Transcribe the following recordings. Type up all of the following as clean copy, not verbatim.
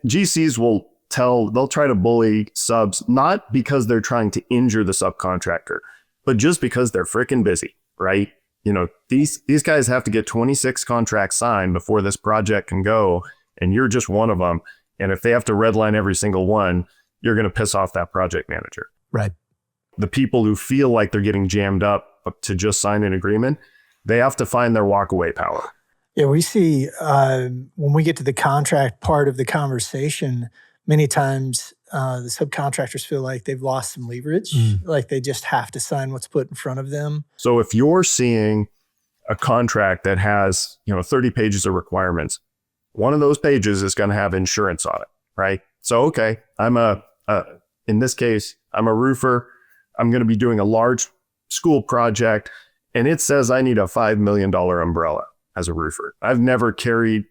GCs they'll try to bully subs, not because they're trying to injure the subcontractor, but just because they're freaking busy, right? These guys have to get 26 contracts signed before this project can go, and you're just one of them. And if they have to redline every single one, you're going to piss off that project manager. Right. The people who feel like they're getting jammed up to just sign an agreement, they have to find their walkaway power. Yeah, we see when we get to the contract part of the conversation, many times the subcontractors feel like they've lost some leverage, like they just have to sign what's put in front of them. So if you're seeing a contract that has 30 pages of requirements, one of those pages is going to have insurance on it, right? So, okay, in this case, I'm a roofer. I'm going to be doing a large school project, and it says I need a $5 million umbrella as a roofer. I've never carried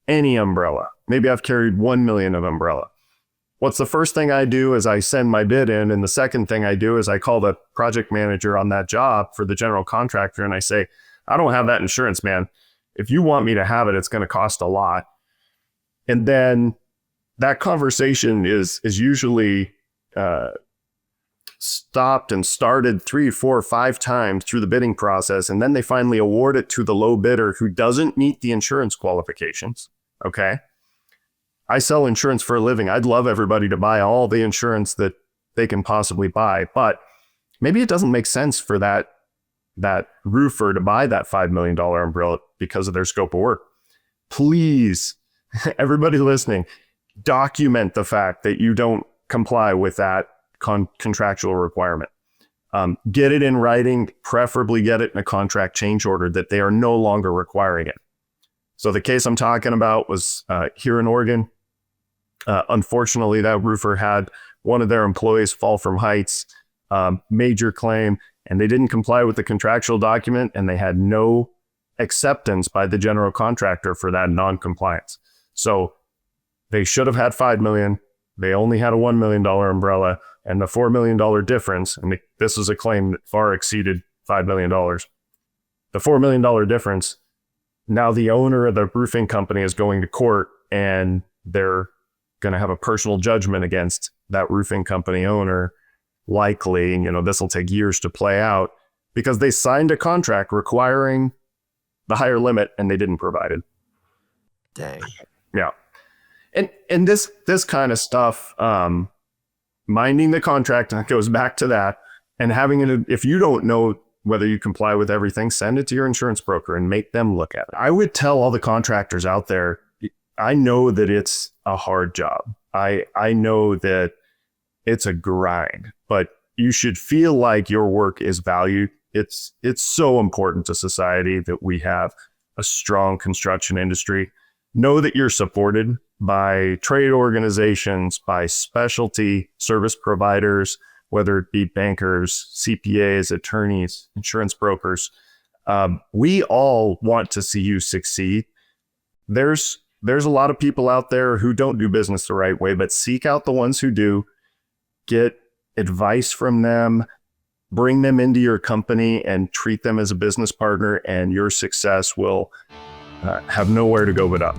any umbrella. Maybe I've carried 1 million of umbrella. What's the first thing I do is I send my bid in, and the second thing I do is I call the project manager on that job for the general contractor, and I say, I don't have that insurance, man. If you want me to have it, it's going to cost a lot. And then that conversation is usually stopped and started 3, 4, 5 times through the bidding process. And then they finally award it to the low bidder who doesn't meet the insurance qualifications. Okay. I sell insurance for a living. I'd love everybody to buy all the insurance that they can possibly buy, but maybe it doesn't make sense for that roofer to buy that $5 million umbrella because of their scope of work. Please, everybody listening, document the fact that you don't comply with that contractual requirement. Get it in writing, preferably get it in a contract change order that they are no longer requiring it. So the case I'm talking about was here in Oregon. Unfortunately, that roofer had one of their employees fall from heights, major claim, and they didn't comply with the contractual document, and they had no acceptance by the general contractor for that non-compliance. So they should have had $5 million. They only had a $1 million umbrella, and the $4 million difference, and this was a claim that far exceeded $5 million. The $4 million difference, now the owner of the roofing company is going to court, and they're going to have a personal judgment against that roofing company owner. Likely, this will take years to play out because they signed a contract requiring the higher limit and they didn't provide it. Dang. Yeah. And this kind of stuff, minding the contract goes back to that, and if you don't know whether you comply with everything, send it to your insurance broker and make them look at it. I would tell all the contractors out there, I know that it's a hard job. I know that it's a grind, but you should feel like your work is valued. It's so important to society that we have a strong construction industry. Know that you're supported by trade organizations, by specialty service providers, whether it be bankers, CPAs, attorneys, insurance brokers. We all want to see you succeed. There's a lot of people out there who don't do business the right way, but seek out the ones who do. Get advice from them, bring them into your company and treat them as a business partner, and your success will have nowhere to go but up.